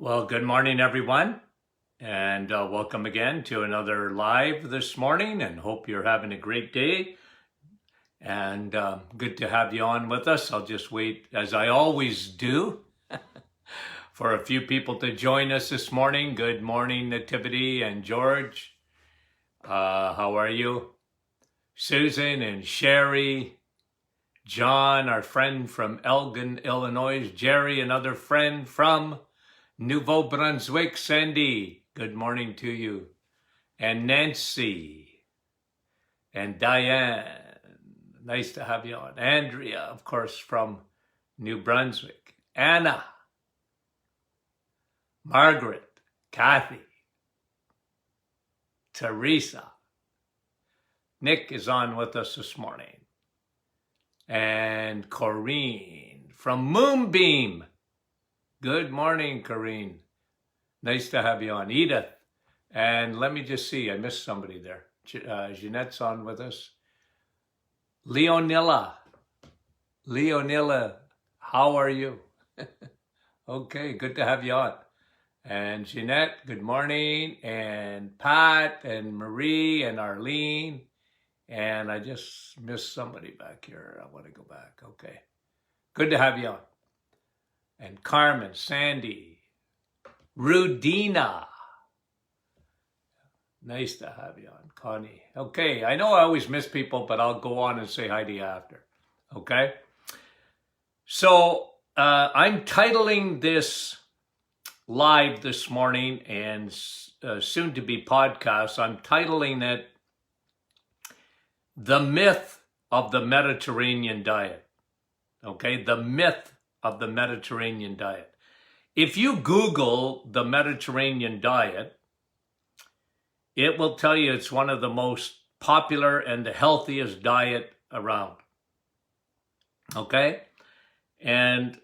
Well, good morning, everyone, and welcome again to another live this morning, and hope you're having a great day, and good to have you on with us. I'll just wait, as I always do, for a few people to join us this morning. Good morning, Nativity and George. How are you? Susan and Sherry, John, our friend from Elgin, Illinois, Jerry, another friend from Nouveau Brunswick, Sandy, good morning to you. And Nancy and Diane, nice to have you on. Andrea, of course, from New Brunswick. Anna, Margaret, Kathy, Teresa. Nick is on with us this morning. And Corrine from Moonbeam. Good morning, Corrine. Nice to have you on. Edith. And let me just see, I missed somebody there. Jeanette's on with us. Leonilla, how are you? Okay, good to have you on. And Jeanette, good morning. And Pat and Marie and Arlene. And I just missed somebody back here. I want to go back. Okay. Good to have you on. And Carmen, Sandy, Rudina. Nice to have you on. Connie. Okay, I know I always miss people, but I'll go on and say hi to you after. Okay? So I'm titling this live this morning and soon to be podcast. I'm titling it The Myth of the Mediterranean Diet. Okay? The myth of the Mediterranean diet. If you Google the Mediterranean diet, it will tell you it's one of the most popular and the healthiest diet around. Okay? And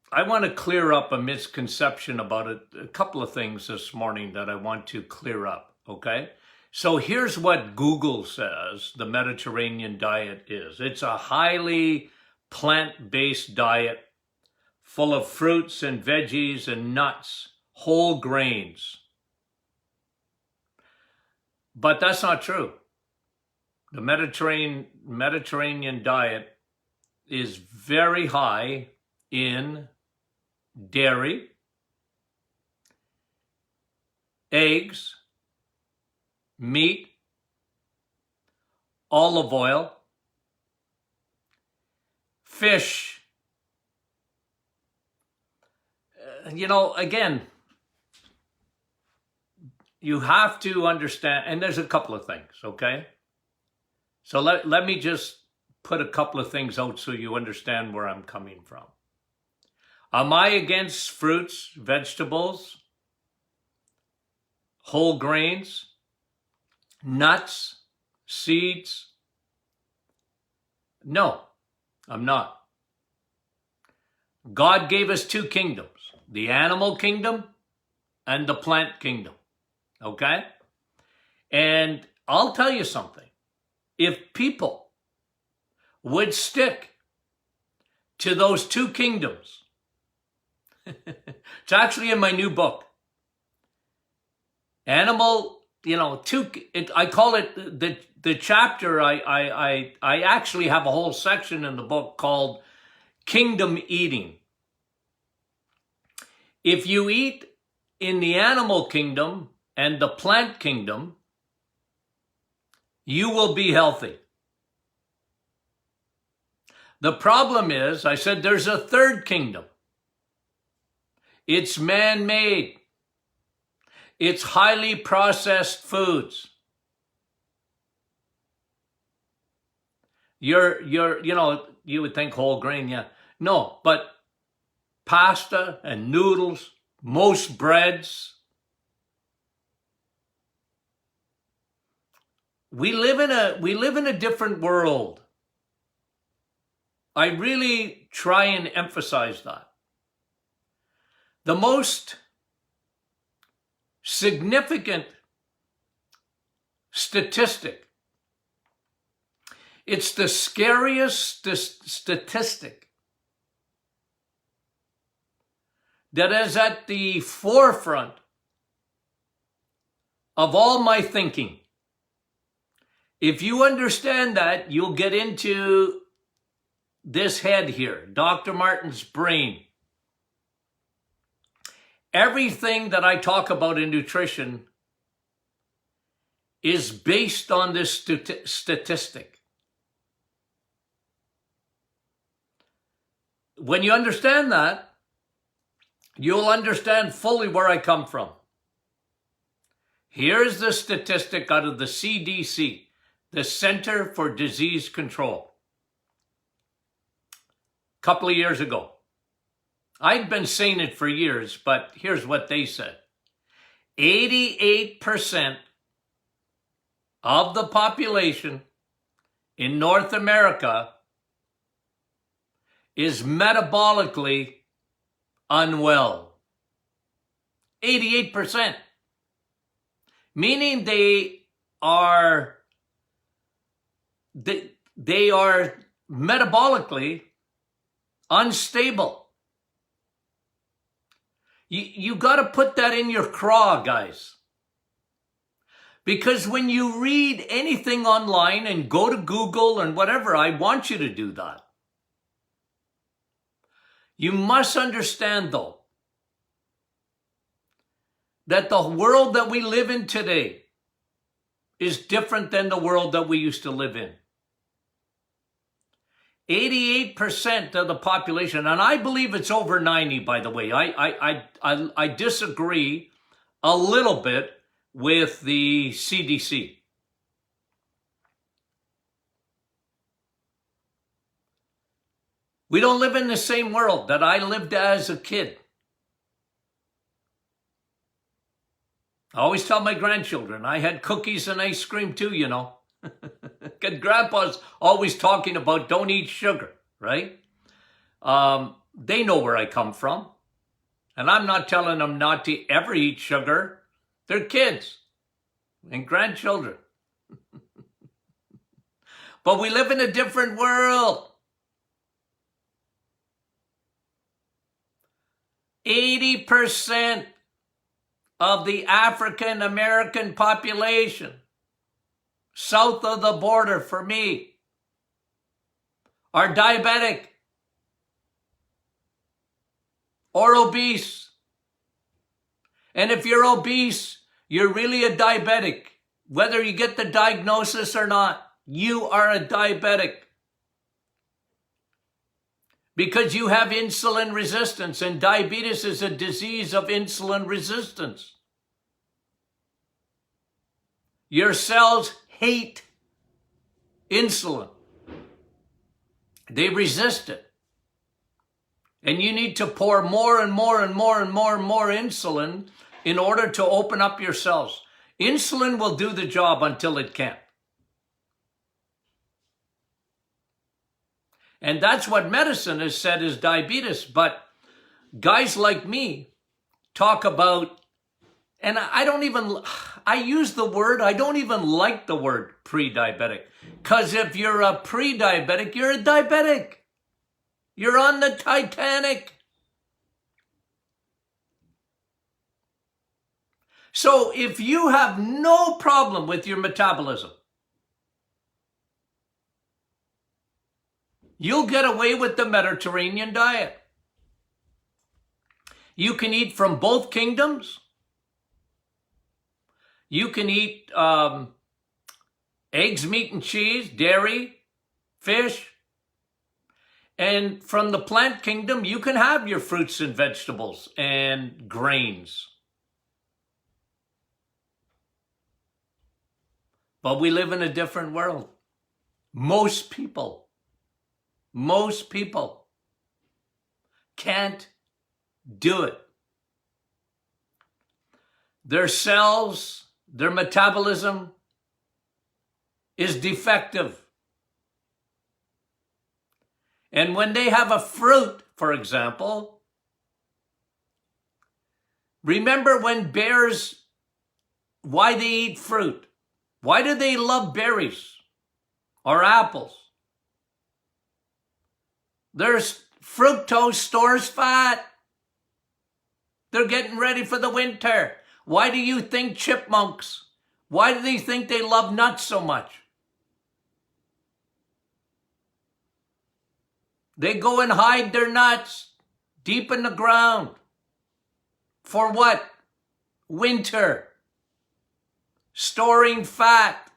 I want to clear up a misconception about it. A couple of things this morning that I want to clear up. Okay? So here's what Google says the Mediterranean diet is. It's a highly plant-based diet full of fruits and veggies and nuts, whole grains. But that's not true. The Mediterranean diet is very high in dairy, eggs, meat, olive oil, fish. Again, you have to understand, and there's a couple of things, okay? So let me just put a couple of things out so you understand where I'm coming from. Am I against fruits, vegetables, whole grains, nuts, seeds? No, I'm not. God gave us two kingdoms, the animal kingdom and the plant kingdom, okay? And I'll tell you something. If people would stick to those two kingdoms, it's actually in my new book. Animal, I call it the chapter, I actually have a whole section in the book called Kingdom Eating. If you eat in the animal kingdom and the plant kingdom, you will be healthy. The problem is, I said there's a third kingdom. It's man-made. It's highly processed foods. You would think whole grain, yeah. No, but pasta and noodles, most breads. We live in a different world. I really try and emphasize that. The most significant statistic, it's the scariest statistic that is at the forefront of all my thinking. If you understand that, you'll get into this head here, Dr. Martin's brain. Everything that I talk about in nutrition is based on this statistic. When you understand that, you'll understand fully where I come from. Here's the statistic out of the CDC, the Center for Disease Control. A couple of years ago. I'd been saying it for years, but here's what they said. 88% of the population in North America is metabolically unwell. 88%. Meaning they are metabolically unstable. You got to put that in your craw, guys. Because when you read anything online and go to Google and whatever, I want you to do that. You must understand, though, that the world that we live in today is different than the world that we used to live in. 88% of the population, and I believe it's over 90, by the way. I disagree a little bit with the CDC. We don't live in the same world that I lived as a kid. I always tell my grandchildren, I had cookies and ice cream too, you know. Because Grandpa's always talking about don't eat sugar, right? They know where I come from. And I'm not telling them not to ever eat sugar. They're kids and grandchildren. But we live in a different world. 80% of the African American population south of the border for me are diabetic or obese. And if you're obese, you're really a diabetic. Whether you get the diagnosis or not, you are a diabetic. Because you have insulin resistance, and diabetes is a disease of insulin resistance. Your cells hate insulin. They resist it. And you need to pour more and more and more and more and more insulin in order to open up your cells. Insulin will do the job until it can't. And that's what medicine has said is diabetes. But guys like me talk about, and I don't even like the word pre-diabetic. Because if you're a pre-diabetic, you're a diabetic. You're on the Titanic. So if you have no problem with your metabolism, you'll get away with the Mediterranean diet. You can eat from both kingdoms. You can eat eggs, meat, and cheese, dairy, fish. And from the plant kingdom, you can have your fruits and vegetables and grains. But we live in a different world. Most people can't do it. Their cells, their metabolism is defective. And when they have a fruit, for example, remember when bears, why they eat fruit? Why do they love berries or apples? There's fructose stores fat. They're getting ready for the winter. Why do you think chipmunks? Why do they think they love nuts so much? They go and hide their nuts deep in the ground. For what? Winter. Storing fat.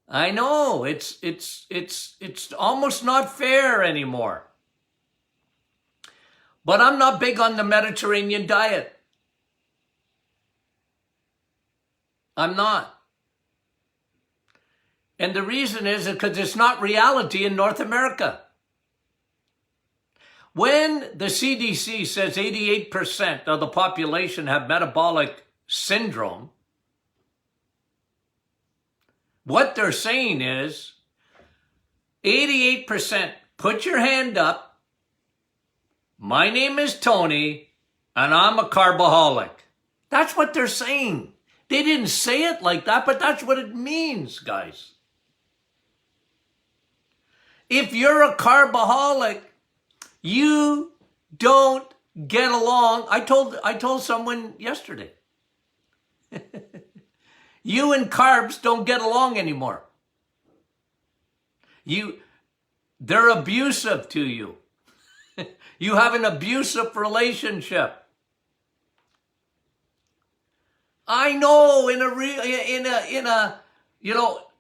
I know, it's almost not fair anymore. But I'm not big on the Mediterranean diet. I'm not. And the reason is because it's not reality in North America. When the CDC says 88% of the population have metabolic syndrome, what they're saying is 88%, put your hand up. My name is Tony, and I'm a carboholic. That's what they're saying. They didn't say it like that, but that's what it means, guys. If you're a carboholic, you don't get along. I told someone yesterday. You and carbs don't get along anymore. They're abusive to you. You have an abusive relationship. I know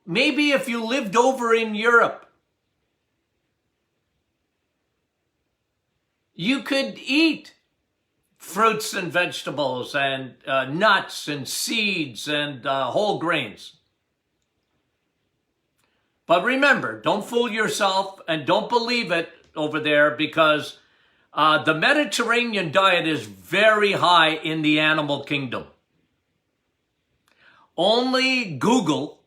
maybe if you lived over in Europe, you could eat fruits and vegetables and nuts and seeds and whole grains. But remember, don't fool yourself and don't believe it over there, because the Mediterranean diet is very high in the animal kingdom. Only Google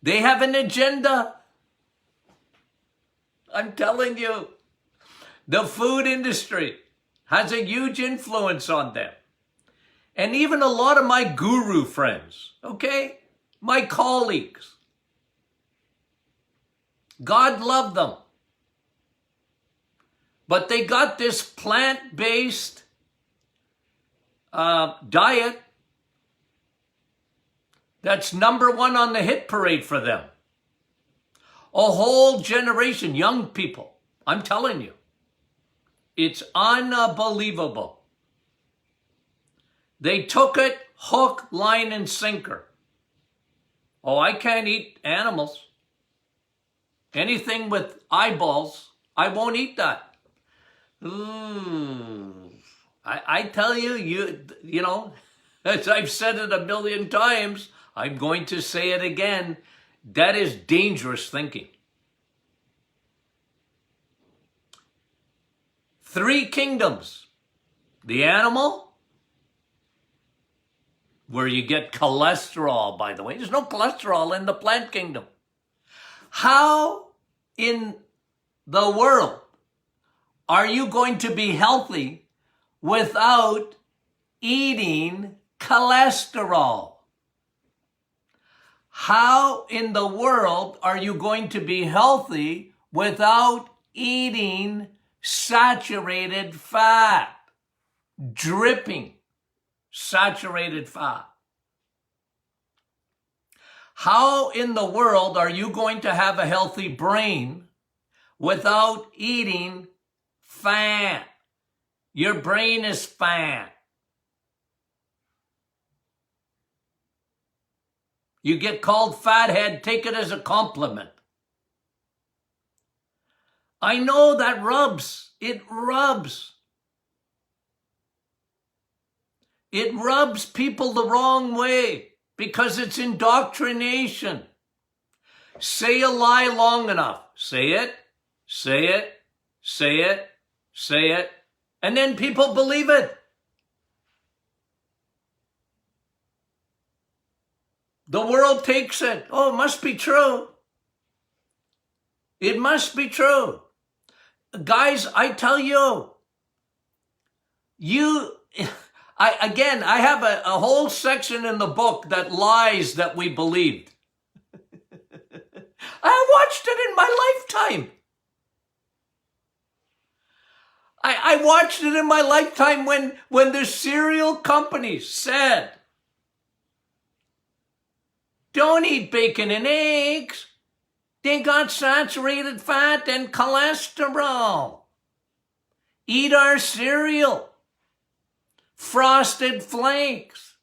they have an agenda. I'm telling you, the food industry has a huge influence on them. And even a lot of my guru friends, okay? My colleagues. God love them. But they got this plant-based diet that's number one on the hit parade for them. A whole generation, young people, I'm telling you, it's unbelievable. They took it hook, line, and sinker. Oh, I can't eat animals. Anything with eyeballs, I won't eat that. I tell you, you know, as I've said it a million times, I'm going to say it again. That is dangerous thinking. 3 kingdoms. The animal, where you get cholesterol, by the way. There's no cholesterol in the plant kingdom. How in the world are you going to be healthy without eating cholesterol? How in the world are you going to be healthy without eating saturated fat? Dripping saturated fat. How in the world are you going to have a healthy brain without eating fat? Your brain is fat. You get called fathead, take it as a compliment. I know that rubs. It rubs. It rubs people the wrong way because it's indoctrination. Say a lie long enough. Say it, say it, say it, say it, and then people believe it. The world takes it. Oh, it must be true. It must be true. Guys, I tell you, I have a whole section in the book that lies that we believed. in my lifetime. I watched it in my lifetime when the cereal companies said, don't eat bacon and eggs. They got saturated fat and cholesterol. Eat our cereal. Frosted Flakes,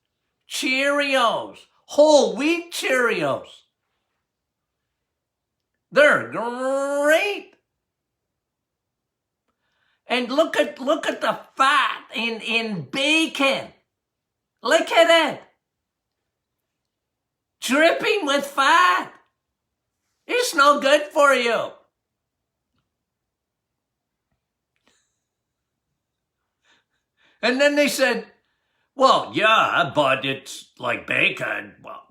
Cheerios, whole wheat Cheerios. They're great. And look at the fat in bacon. Look at it. Dripping with fat. It's no good for you. And then they said, well, yeah, but it's like bacon. Well,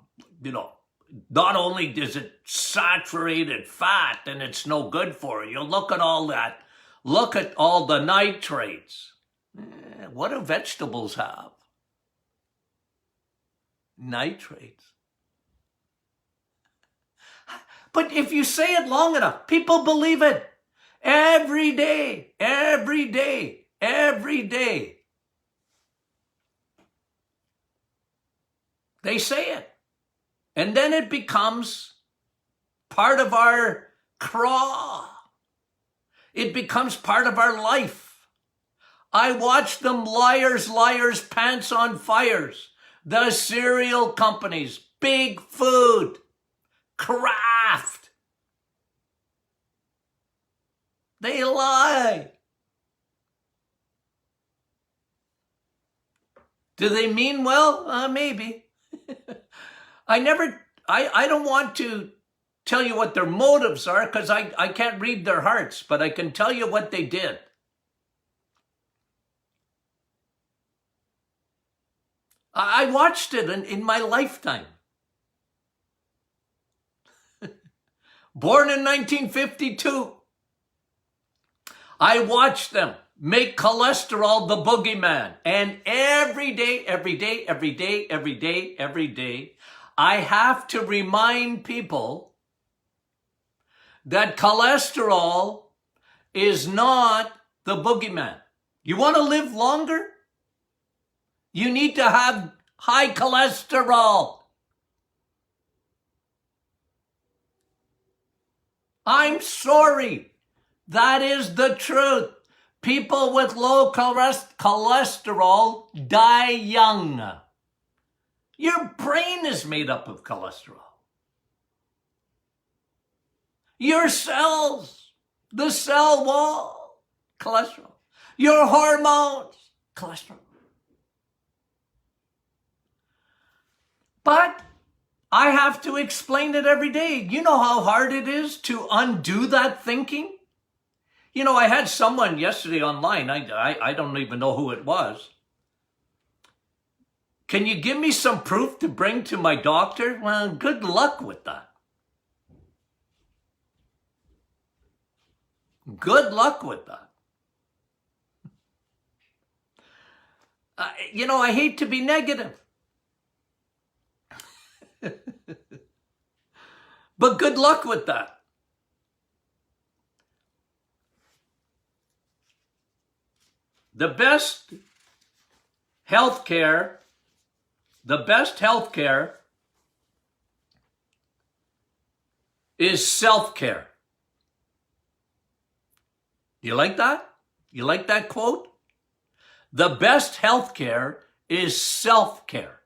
not only is it saturated fat and it's no good for you. Look at all that. Look at all the nitrates. What do vegetables have? Nitrates. But if you say it long enough, people believe it. Every day, every day, every day. They say it. And then it becomes part of our craw. It becomes part of our life. I watch them liars, pants on fires. The cereal companies, Big Food, Kraft. They lie. Do they mean well? Maybe. I don't want to tell you what their motives are because I can't read their hearts, but I can tell you what they did. I watched it in my lifetime. Born in 1952. I watched them make cholesterol the boogeyman. And every day, I have to remind people that cholesterol is not the boogeyman. You want to live longer? You need to have high cholesterol. I'm sorry. That is the truth. People with low cholesterol die young. Your brain is made up of cholesterol. Your cells, the cell wall, cholesterol. Your hormones, cholesterol. But I have to explain it every day. You know how hard it is to undo that thinking? I had someone yesterday online, I don't even know who it was. Can you give me some proof to bring to my doctor? Well, good luck with that. Good luck with that. I hate to be negative. But good luck with that. The best health care is self-care. You like that? You like that quote? The best health care is self-care.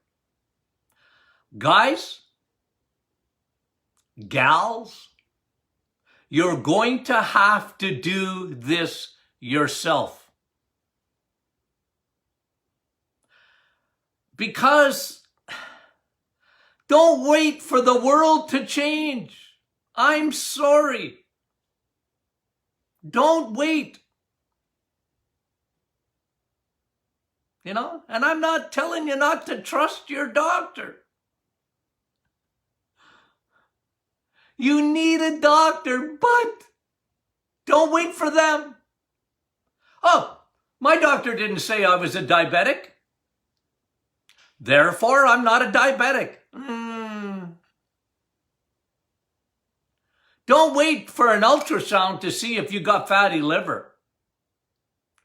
Guys, gals, you're going to have to do this yourself. Because don't wait for the world to change. I'm sorry. Don't wait. And I'm not telling you not to trust your doctor. You need a doctor, but don't wait for them. Oh, my doctor didn't say I was a diabetic. Therefore, I'm not a diabetic. Don't wait for an ultrasound to see if you got fatty liver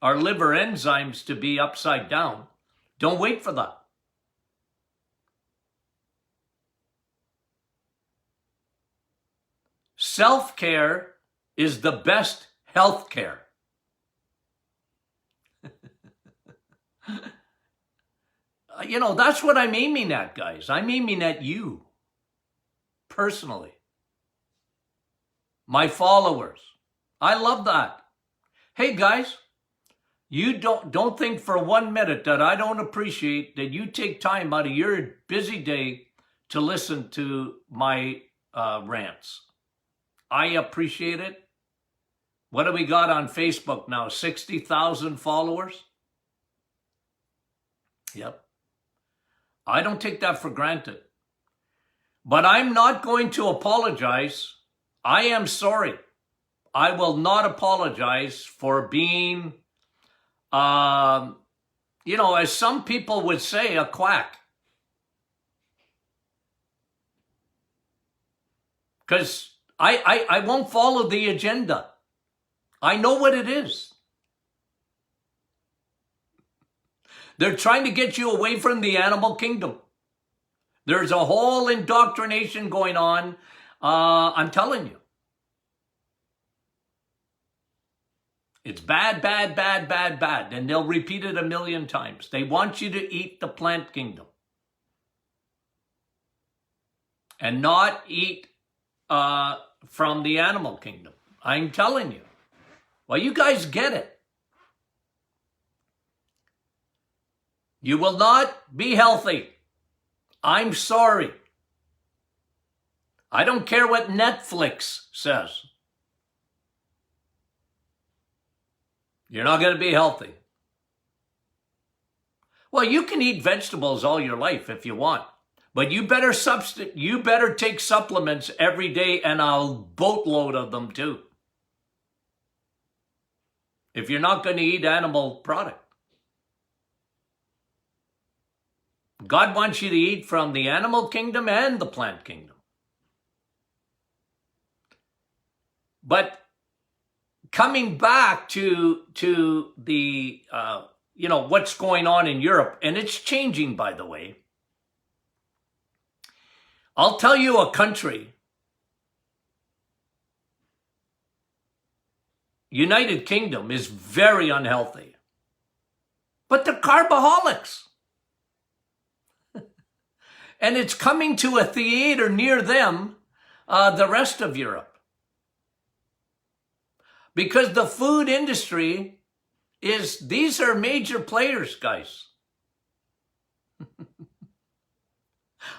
or liver enzymes to be upside down. Don't wait for that. Self-care is the best health care. That's what I'm aiming at, guys. I'm aiming at you personally. My followers. I love that. Hey, guys, you don't think for 1 minute that I don't appreciate that you take time out of your busy day to listen to my rants. I appreciate it. What do we got on Facebook now? 60,000 followers? Yep. I don't take that for granted. But I'm not going to apologize. I am sorry. I will not apologize for being, as some people would say, a quack. Because I won't follow the agenda. I know what it is. They're trying to get you away from the animal kingdom. There's a whole indoctrination going on. I'm telling you. It's bad, bad, bad, bad, bad. And they'll repeat it 1,000,000 times. They want you to eat the plant kingdom. And not eat from the animal kingdom. I'm telling you. Well, you guys get it. You will not be healthy. I'm sorry. I don't care what Netflix says. You're not going to be healthy. Well, you can eat vegetables all your life if you want, but you better take supplements every day, and a boatload of them too, if you're not going to eat animal product. God wants you to eat from the animal kingdom and the plant kingdom. But coming back to the, what's going on in Europe, and it's changing, by the way. I'll tell you a country, United Kingdom, is very unhealthy. But they're carboholics. And it's coming to a theater near them, the rest of Europe. Because the food industry these are major players, guys.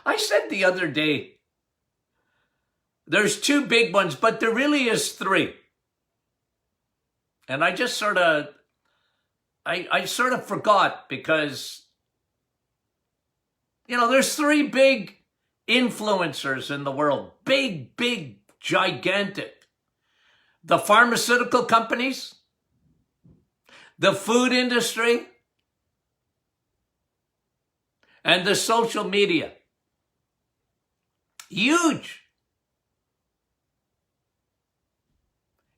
I said the other day, there's 2 big ones, but there really is 3. And I just sort of forgot because, there's 3 big influencers in the world. Big, big, gigantic. The pharmaceutical companies, the food industry, and the social media. Huge.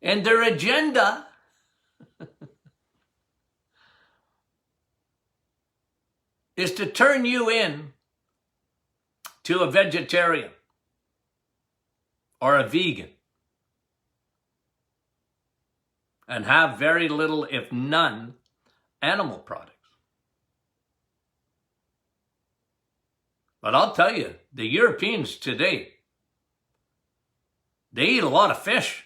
And their agenda is to turn you in to a vegetarian or a vegan and have very little, if none, animal products. But I'll tell you, the Europeans today, they eat a lot of fish.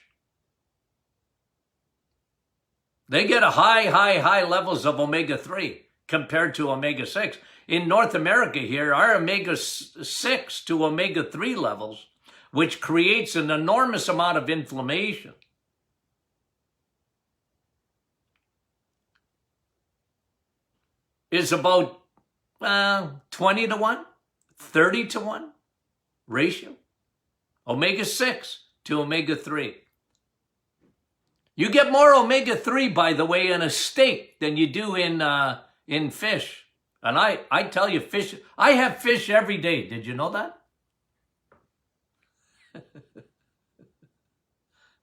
They get a high levels of omega-3 compared to omega-6. In North America here, our omega-6 to omega-3 levels, which creates an enormous amount of inflammation, is about 20 to 1, 30 to 1 ratio. Omega-6 to omega-3. You get more omega-3, by the way, in a steak than you do in fish. And I tell you, fish, I have fish every day. Did you know that?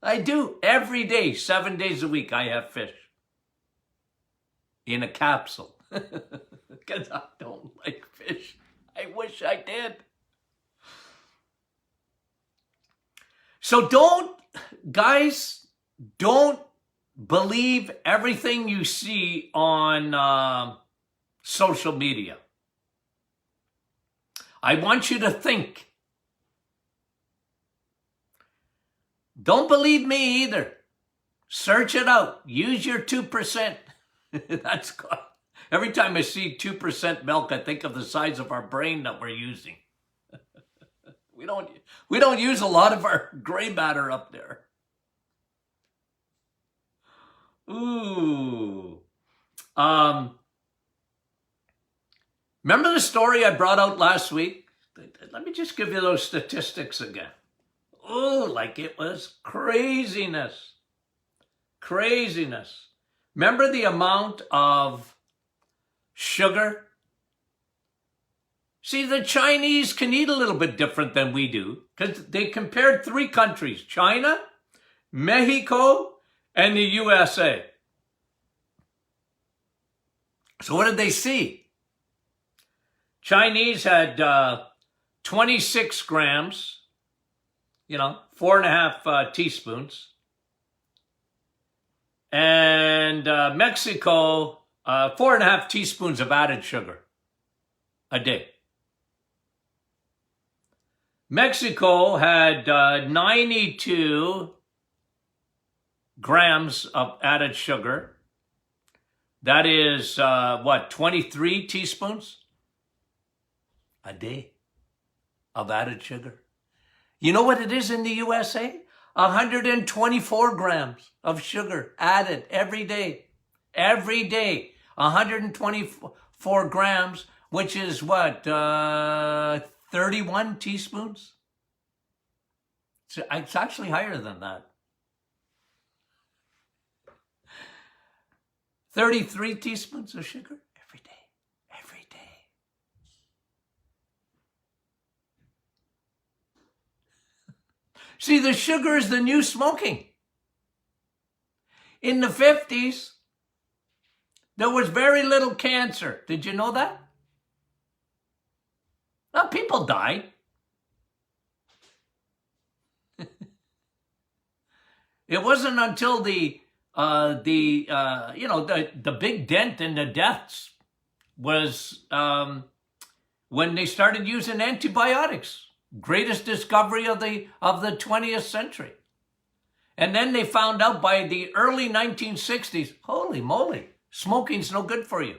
I do. Every day, 7 days a week, I have fish. In a capsule. Because I don't like fish. I wish I did. So guys, don't believe everything you see on social media. I want you to think. Don't believe me either. Search it out. Use your 2%. That's good. Every time I see 2% milk, I think of the size of our brain that we're using. We don't use a lot of our gray matter up there. Ooh. Remember the story I brought out last week? Let me just give you those statistics again. Oh, like it was craziness. Craziness. Remember the amount of sugar? See, the Chinese can eat a little bit different than we do because they compared 3 countries, China, Mexico, and the USA. So what did they see? Chinese had 26 grams, 4.5 teaspoons. And Mexico, 4.5 teaspoons of added sugar a day. Mexico had 92 grams of added sugar. That is, 23 teaspoons a day of added sugar. You know what it is in the USA? 124 grams of sugar added every day. Every day. 124 grams, which is what? 31 teaspoons? It's actually higher than that. 33 teaspoons of sugar every day. Every day. See, the sugar is the new smoking. In the 50s, there was very little cancer. Did you know that? Now, people died. It wasn't until the big dent in the deaths was when they started using antibiotics. Greatest discovery of the 20th century. And then they found out by the early 1960s, holy moly, smoking's no good for you.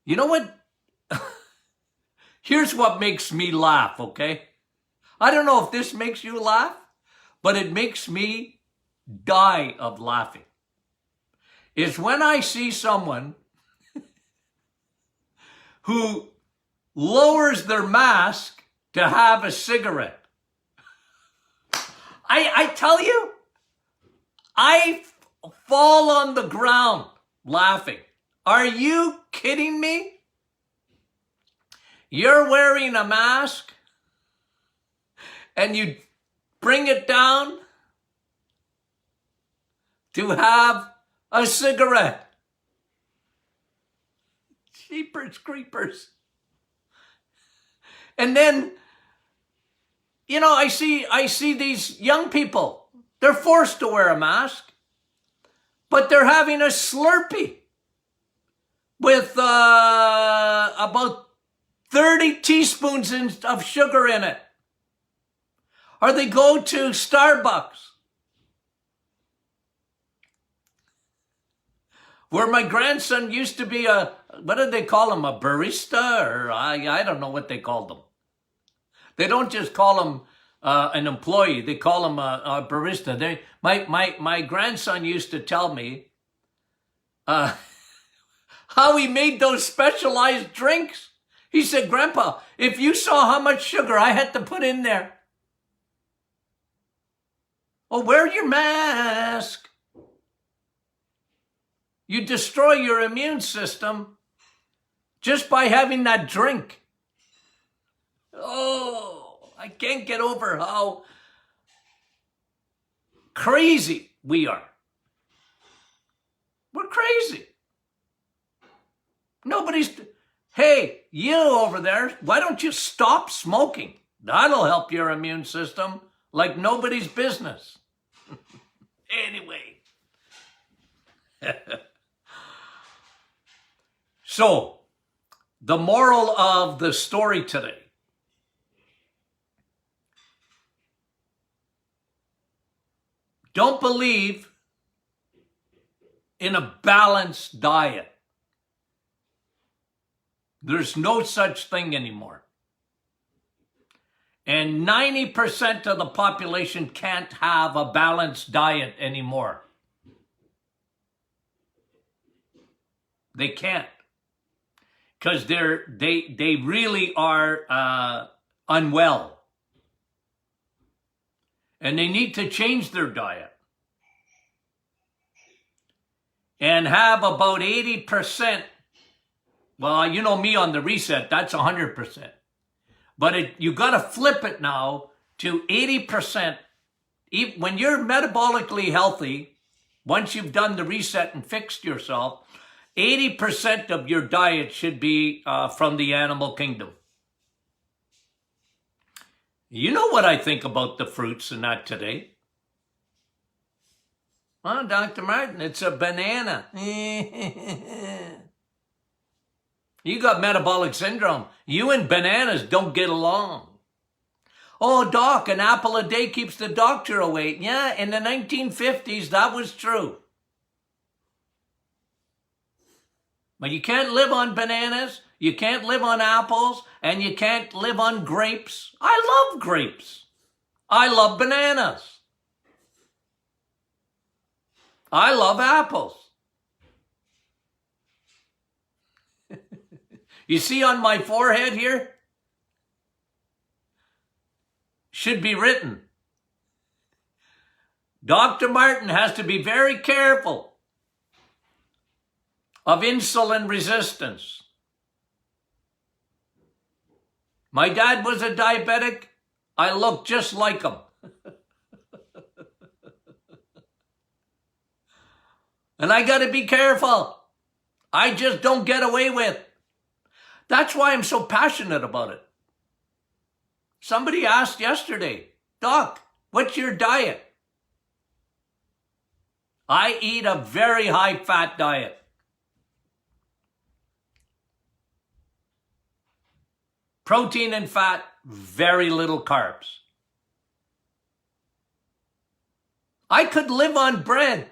You know what? Here's what makes me laugh, okay? I don't know if this makes you laugh, but it makes me die of laughing. Is when I see someone who lowers their mask to have a cigarette. I tell you, I fall on the ground laughing. Are you kidding me? You're wearing a mask and you bring it down to have a cigarette. Jeepers creepers. And then, I see these young people. They're forced to wear a mask, but they're having a Slurpee with about 30 teaspoons of sugar in it. Or they go to Starbucks, where my grandson used to be what did they call him, a barista? Or I don't know what they called them. They don't just call him an employee. They call him a barista. My grandson used to tell me how he made those specialized drinks. He said, Grandpa, if you saw how much sugar I had to put in there. Oh, wear your mask. You destroy your immune system just by having that drink. Oh, I can't get over how crazy we are. We're crazy. Hey, you over there, why don't you stop smoking? That'll help your immune system like nobody's business. Anyway. So, the moral of the story today. Don't believe in a balanced diet. There's no such thing anymore. And 90% of the population can't have a balanced diet anymore. They can't. Because they really are unwell. And they need to change their diet. And have about 80%. Well, you know me on the reset, that's 100%. But you got to flip it now to 80%. When you're metabolically healthy, once you've done the reset and fixed yourself, 80% of your diet should be from the animal kingdom. You know what I think about the fruits and that today? Well, Dr. Martin, it's a banana. You got metabolic syndrome. You and bananas don't get along. Oh, Doc, an apple a day keeps the doctor away. Yeah, in the 1950s, that was true. But you can't live on bananas, you can't live on apples, and you can't live on grapes. I love grapes. I love bananas. I love apples. You see on my forehead here? Should be written. Dr. Martin has to be very careful of insulin resistance. My dad was a diabetic. I look just like him. And I got to be careful. I just don't get away with. That's why I'm so passionate about it. Somebody asked yesterday, Doc, what's your diet? I eat a very high fat diet. Protein and fat, very little carbs. I could live on bread.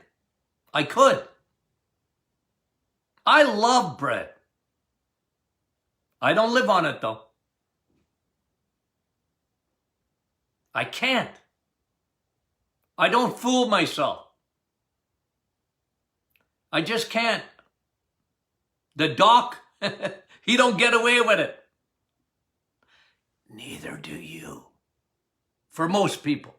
I could. I love bread. I don't live on it though. I can't. I don't fool myself. I just can't. The doc, he don't get away with it. Neither do you. For most people.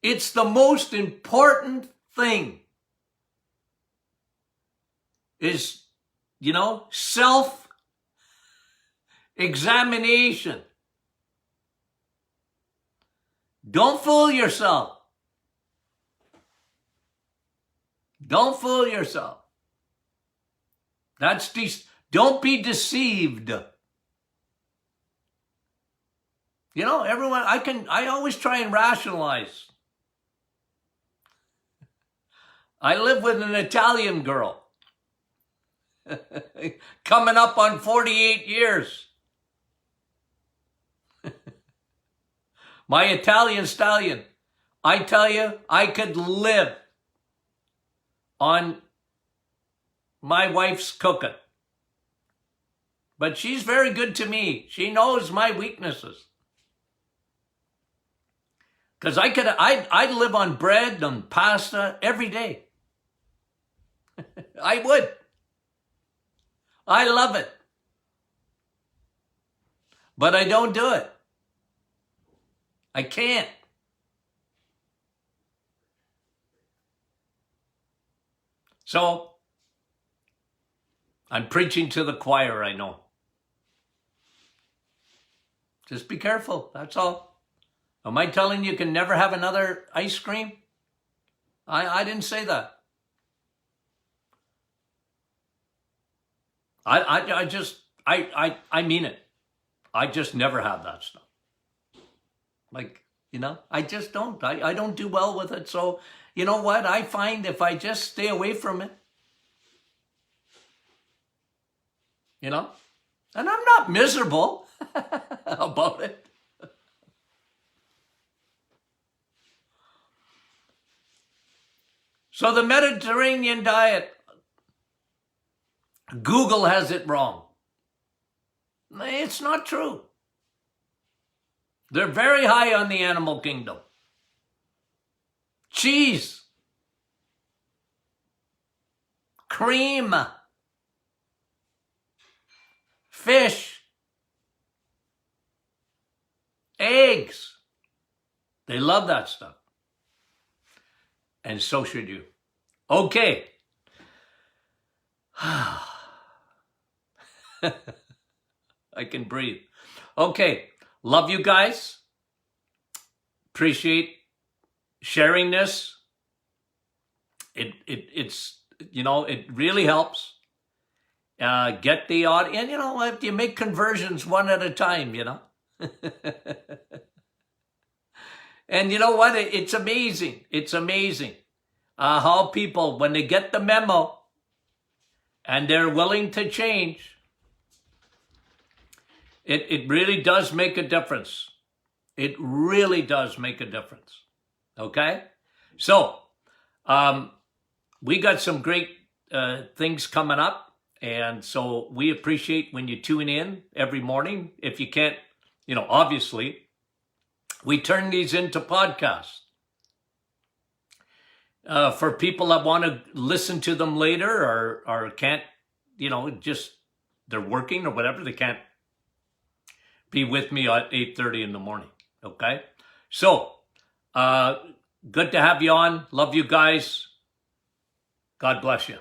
It's the most important thing is, self-examination. Don't fool yourself. Don't fool yourself. Don't be deceived. Everyone, I always try and rationalize. I live with an Italian girl. Coming up on 48 years. My Italian stallion. I tell you, I could live on my wife's cooking. But she's very good to me. She knows my weaknesses. Because I'd live on bread and pasta every day. I would. I love it. But I don't do it. I can't. So, I'm preaching to the choir, I know. Just be careful. That's all. Am I telling you can never have another ice cream? I didn't say that. I mean it. I just never have that stuff. Like, I just don't. I don't do well with it. So, you know what? I find if I just stay away from it, and I'm not miserable about it. So the Mediterranean diet, Google has it wrong. It's not true. They're very high on the animal kingdom. Cheese, cream, fish, eggs. They love that stuff. And so should you. Okay. I can breathe. Okay. Love you guys. Appreciate sharing this. It's it really helps. Get the audience. And you make conversions one at a time, And you know what? It's amazing. It's amazing how people, when they get the memo and they're willing to change, it really does make a difference. It really does make a difference. Okay? So, we got some great things coming up. And so we appreciate when you tune in every morning. If you can't, obviously, we turn these into podcasts. For people that want to listen to them later or can't, just they're working or whatever, they can't be with me at 8:30 in the morning. Okay? So, good to have you on. Love you guys. God bless you.